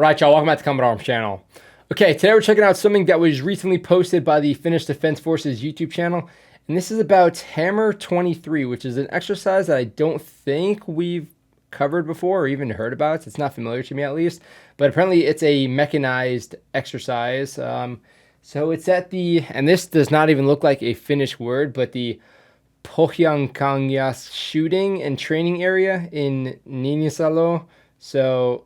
Alright y'all, welcome back to Combat Arms channel. Okay, today we're checking out something that was recently posted by the Finnish Defense Forces YouTube channel. And this is about Hammer 23, which is an exercise that I don't think we've covered before or even heard about. It's not familiar to me at least. But apparently it's a mechanized exercise. So it's at the, and this does not even look like a Finnish word, but the Pohjankangas shooting and training area in Niinisalo. So,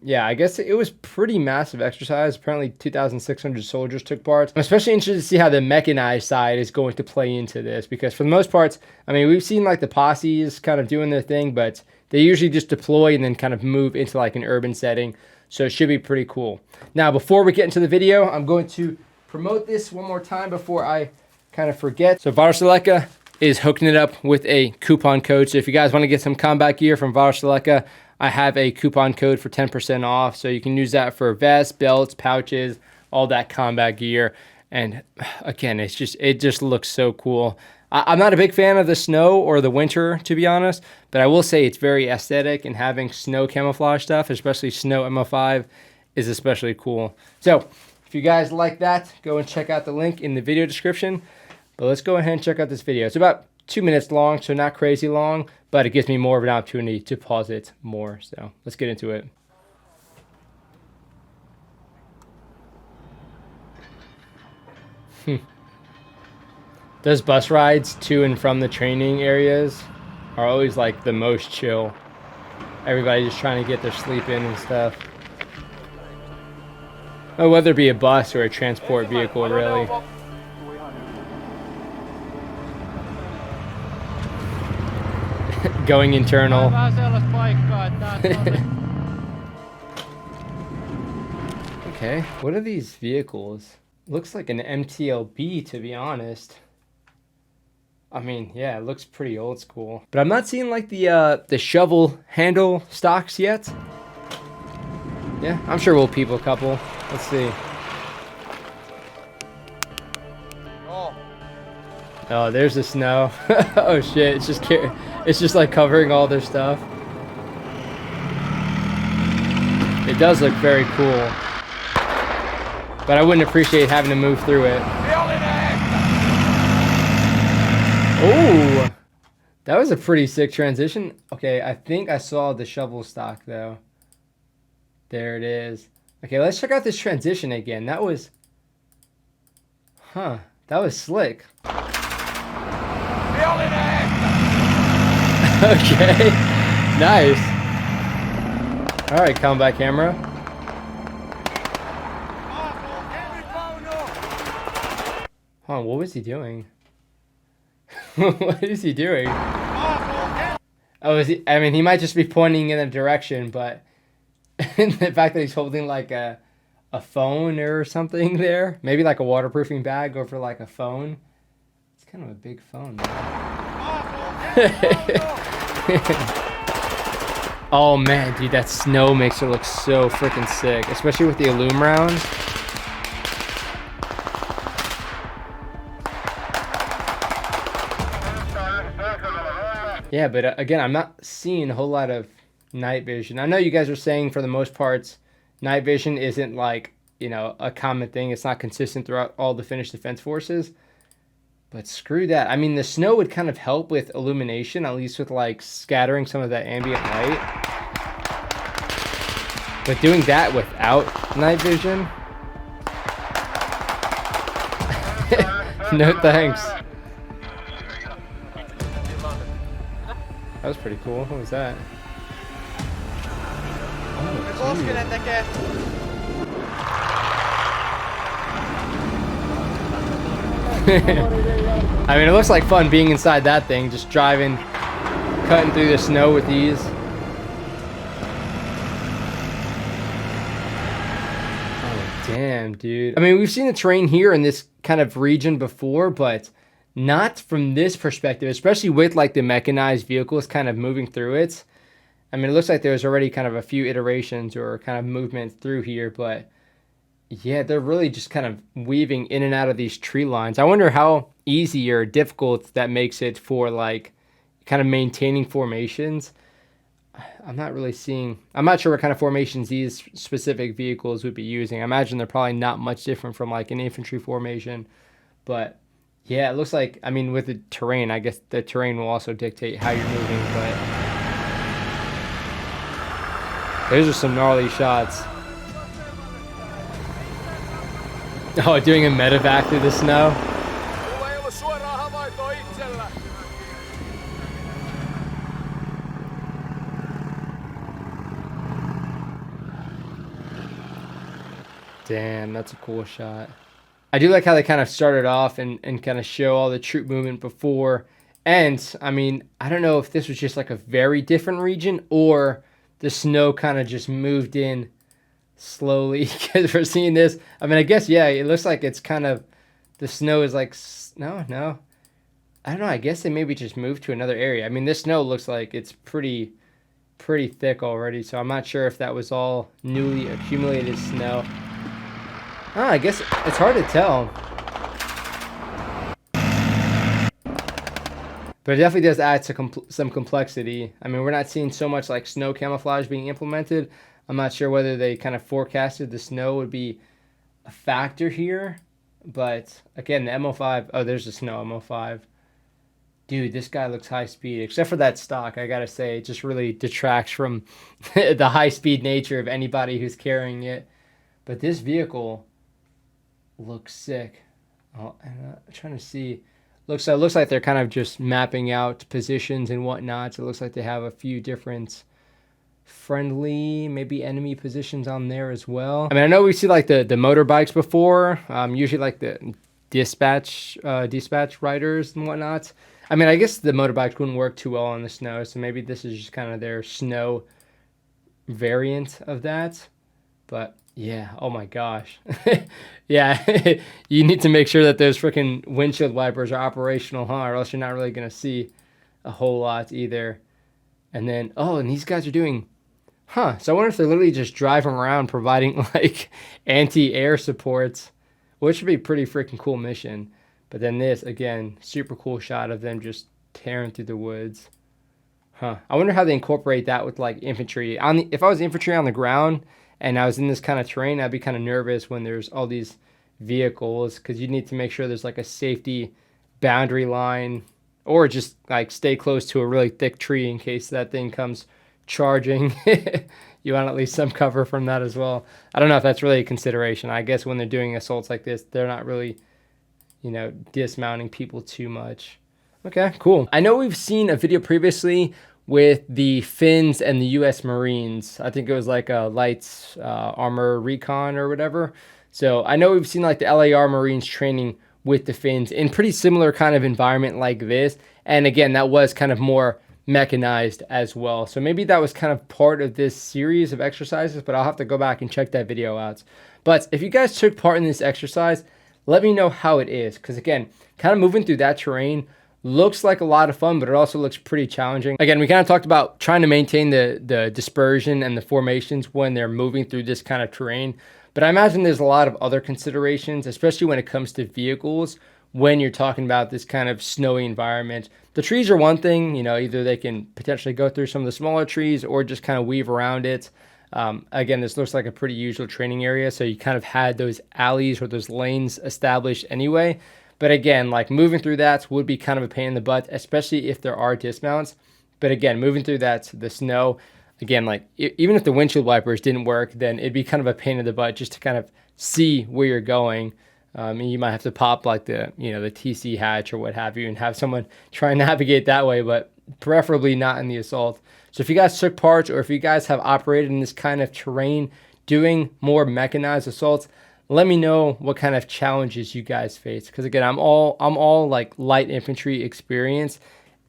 yeah, I guess it was pretty massive exercise. Apparently 2,600 soldiers took part. I'm especially interested to see how the mechanized side is going to play into this, because for the most part, I mean, we've seen like the posses kind of doing their thing, but they usually just deploy and then kind of move into like an urban setting. So it should be pretty cool. Now, before we get into the video, I'm going to promote this one more time before I kind of forget. So Varusteleka is hooking it up with a coupon code. So if you guys want to get some combat gear from Varusteleka, I have a coupon code for 10% off, so you can use that for vests, belts, pouches, all that combat gear. And again, it just looks so cool. I'm not a big fan of the snow or the winter, to be honest, but I will say it's very aesthetic, and having snow camouflage stuff, especially snow MO5, is especially cool. So if you guys like that, go and check out the link in the video description. But let's go ahead and check out this video. It's about 2 minutes long, so not crazy long, but it gives me more of an opportunity to pause it more. So let's get into it. Those bus rides to and from the training areas are always like the most chill. Everybody just trying to get their sleep in and stuff. Oh, whether it be a bus or a transport vehicle, really. Going internal. Okay, what are these vehicles? Looks like an MTLB, to be honest. I mean, yeah, it looks pretty old school. But I'm not seeing like the shovel handle stocks yet. Yeah, I'm sure we'll peep a couple. Let's see. Oh, there's the snow. Oh shit, it's just like covering all their stuff. It does look very cool, but I wouldn't appreciate having to move through it. Oh, that was a pretty sick transition. Okay, I think I saw the shovel stock though. There it is. Okay, let's check out this transition again. That was, that was slick. Okay, nice. All right, combat camera. Huh, what was he doing? What is he doing? Oh, is he? I mean, he might just be pointing in a direction, but the fact that he's holding like a phone or something there, maybe like a waterproofing bag over like a phone. It's kind of a big phone. Oh man, dude, that snow makes it look so freaking sick, especially with the Illum rounds. Yeah, but again, I'm not seeing a whole lot of night vision. I know you guys are saying for the most part, night vision isn't like, you know, a common thing. It's not consistent throughout all the Finnish Defense Forces. But screw that. I mean, the snow would kind of help with illumination, at least with like scattering some of that ambient light. But doing that without night vision? No thanks. That was pretty cool. What was that? I mean, it looks like fun being inside that thing, just driving, cutting through the snow with ease. Oh, damn, dude. I mean, we've seen the terrain here in this kind of region before, but not from this perspective, especially with like the mechanized vehicles kind of moving through it. I mean, it looks like there's already kind of a few iterations or kind of movement through here, but yeah, they're really just kind of weaving in and out of these tree lines. I wonder how easy or difficult that makes it for like kind of maintaining formations. I'm not really seeing, I'm not sure what kind of formations these specific vehicles would be using. I imagine they're probably not much different from like an infantry formation, but yeah, it looks like, I mean, with the terrain, I guess the terrain will also dictate how you're moving, but those are some gnarly shots. Oh, doing a medevac through the snow. Damn, that's a cool shot. I do like how they kind of started off and kind of show all the troop movement before. And, I mean, I don't know if this was just like a very different region or the snow kind of just moved in slowly because we're seeing this. I mean, I guess, yeah, it looks like it's kind of, the snow is like, no. I don't know. I guess they maybe just moved to another area. I mean, this snow looks like it's pretty thick already. So I'm not sure if that was all newly accumulated snow. Oh, I guess it's hard to tell. But it definitely does add to some complexity. I mean, we're not seeing so much like snow camouflage being implemented. I'm not sure whether they kind of forecasted the snow would be a factor here. But again, the MO5, oh, there's the snow MO5. Dude, this guy looks high speed, except for that stock. I gotta say, it just really detracts from the high speed nature of anybody who's carrying it. But this vehicle looks sick. Oh, I'm trying to see. Looks like they're kind of just mapping out positions and whatnot. So it looks like they have a few different friendly, maybe enemy positions on there as well. I mean, I know we see like the motorbikes before. Usually like the dispatch riders and whatnot. I mean, I guess the motorbikes wouldn't work too well on the snow. So maybe this is just kind of their snow variant of that. But yeah, oh my gosh. Yeah, you need to make sure that those freaking windshield wipers are operational, huh? Or else you're not really going to see a whole lot either. And then, oh, and these guys are doing, so I wonder if they're literally just driving around providing like anti-air supports, which would be a pretty freaking cool mission. But then this, again, super cool shot of them just tearing through the woods. I wonder how they incorporate that with like infantry. If I was infantry on the ground, and I was in this kind of terrain, I'd be kind of nervous when there's all these vehicles because you need to make sure there's like a safety boundary line or just like stay close to a really thick tree in case that thing comes charging. You want at least some cover from that as well. I don't know if that's really a consideration. I guess when they're doing assaults like this, they're not really, dismounting people too much. Okay, cool. I know we've seen a video previously with the Finns and the U.S. Marines. I think it was like a light armor recon or whatever. So I know we've seen like the LAR Marines training with the Finns in pretty similar kind of environment like this. And again, that was kind of more mechanized as well. So maybe that was kind of part of this series of exercises, but I'll have to go back and check that video out. But if you guys took part in this exercise, let me know how it is. Because again, kind of moving through that terrain looks like a lot of fun, but it also looks pretty challenging. Again, we kind of talked about trying to maintain the dispersion and the formations when they're moving through this kind of terrain. But I imagine there's a lot of other considerations, especially when it comes to vehicles, when you're talking about this kind of snowy environment. The trees are one thing, either they can potentially go through some of the smaller trees or just kind of weave around it. Again, this looks like a pretty usual training area, so you kind of had those alleys or those lanes established anyway. But again, like moving through that would be kind of a pain in the butt, especially if there are dismounts. But again, moving through that, the snow, again, like even if the windshield wipers didn't work, then it'd be kind of a pain in the butt just to kind of see where you're going. You might have to pop like the TC hatch or what have you and have someone try and navigate that way, but preferably not in the assault. So if you guys took part or if you guys have operated in this kind of terrain doing more mechanized assaults, let me know what kind of challenges you guys face. Because again, I'm all like light infantry experience,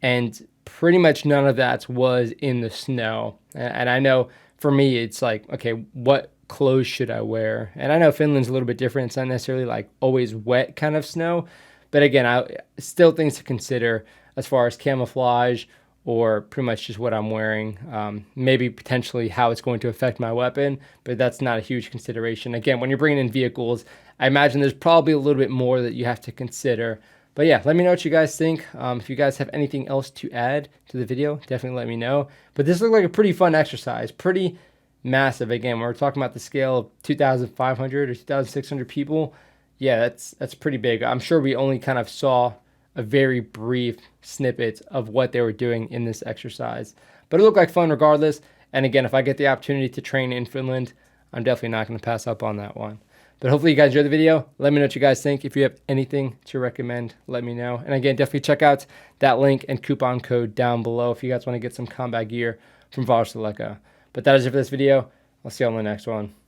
and pretty much none of that was in the snow. And I know for me, it's like, okay, what clothes should I wear? And I know Finland's a little bit different. It's not necessarily like always wet kind of snow. But again, I still things to consider as far as camouflage or pretty much just what I'm wearing. Maybe potentially how it's going to affect my weapon, but that's not a huge consideration. Again, when you're bringing in vehicles, I imagine there's probably a little bit more that you have to consider. But yeah, let me know what you guys think. If you guys have anything else to add to the video, definitely let me know. But this looked like a pretty fun exercise, pretty massive. Again, when we're talking about the scale of 2,500 or 2,600 people, yeah, that's pretty big. I'm sure we only kind of saw a very brief snippet of what they were doing in this exercise. But it looked like fun regardless. And again, if I get the opportunity to train in Finland, I'm definitely not going to pass up on that one. But hopefully you guys enjoyed the video. Let me know what you guys think. If you have anything to recommend, let me know. And again, definitely check out that link and coupon code down below if you guys want to get some combat gear from Varusteleka. But that is it for this video. I'll see you on the next one.